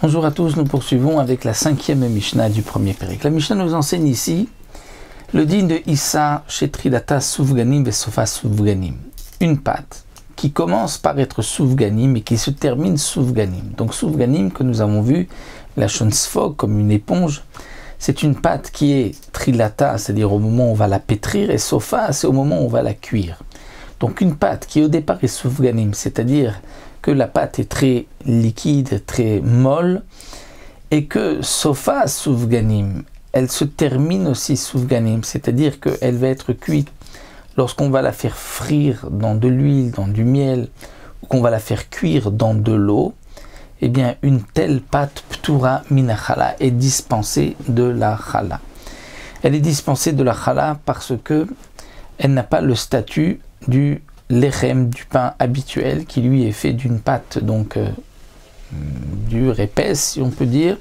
Bonjour à tous, nous poursuivons avec la 5e Mishnah du premier Pérec. La Mishnah nous enseigne ici le din de Issa chez Trilata Soufganim et Sofa Soufganim. Une pâte qui commence par être Soufganim et qui se termine Soufganim. Donc Soufganim que nous avons vu, la Shonsfog comme une éponge, c'est une pâte qui est Trilata, c'est-à-dire au moment où on va la pétrir, et Sofa, c'est au moment où on va la cuire. Donc une pâte qui au départ est Soufganim, c'est-à-dire que la pâte est très liquide, très molle, et que Sofa Soufganim, elle se termine aussi Soufganim, c'est-à-dire qu'elle va être cuite lorsqu'on va la faire frire dans de l'huile, dans du miel, ou qu'on va la faire cuire dans de l'eau. Eh bien, une telle pâte Ptura Mina Chala est dispensée de la Chala. Elle est dispensée de la Chala parce que elle n'a pas le statut du lechem, du pain habituel, qui lui est fait d'une pâte donc dure, épaisse, si on peut dire,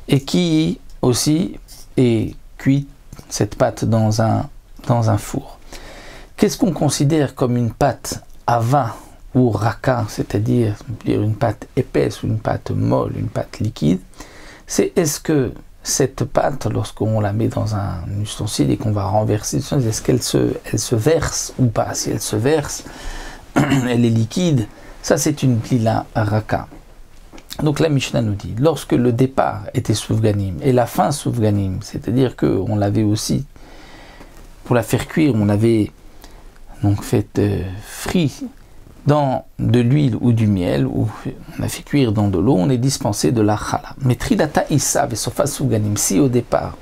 et qui aussi est cuite, cette pâte, dans un four. Qu'est-ce qu'on considère comme une pâte ava ou raka, c'est-à-dire une pâte épaisse ou une pâte molle, une pâte liquide? C'est est-ce que cette pâte, lorsqu'on la met dans un ustensile et qu'on va renverser, est-ce qu'elle se verse ou pas? Si elle se verse, elle est liquide, ça c'est une blila raka. Donc la Mishnah nous dit, lorsque le départ était soufganim et la fin soufganim, c'est-à-dire qu'on l'avait aussi, pour la faire cuire, on avait donc fait frit dans de l'huile ou du miel, ou on a fait cuire dans de l'eau, on est dispensé de la chala. Mais trilata issa et sofa soufganim, si au départ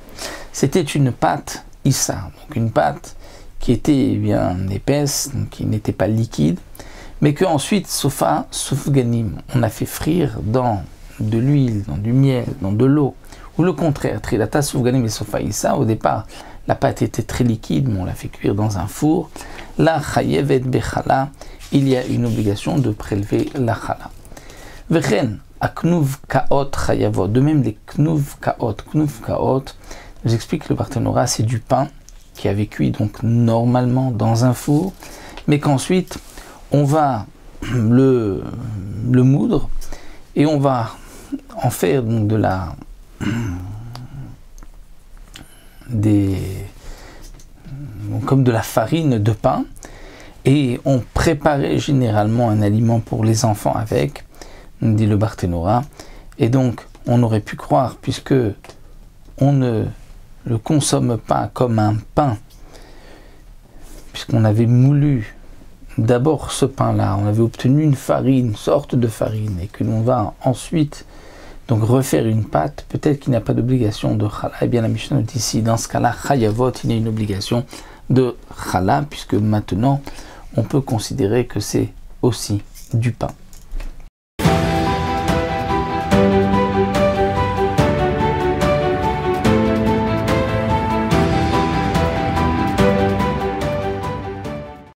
c'était une pâte issa, donc une pâte qui était bien épaisse, donc qui n'était pas liquide, mais qu'ensuite sofa soufganim, on a fait frire dans de l'huile, dans du miel, dans de l'eau, ou le contraire, trilata soufganim et sofa issa, au départ la pâte était très liquide, mais on l'a fait cuire dans un four, la chayevet bechala, il y a une obligation de prélever la chala. Vechen, aknuv kaot chayavot. De même, les knuv kaot. Knuv kaot, nous explique le Barthénora, c'est du pain qui avait cuit donc normalement dans un four, mais qu'ensuite on va le moudre et on va en faire donc comme de la farine de pain. Et on préparait généralement un aliment pour les enfants avec, dit le Barthénora. Et donc, on aurait pu croire, puisque on ne le consomme pas comme un pain, puisqu'on avait moulu d'abord ce pain-là, on avait obtenu une farine, une sorte de farine, et que l'on va ensuite donc refaire une pâte, peut-être qu'il n'y a pas d'obligation de chala. Eh bien, la Mishnah dit ici, dans ce cas-là, chayavot, il y a une obligation de chala, puisque maintenant, on peut considérer que c'est aussi du pain.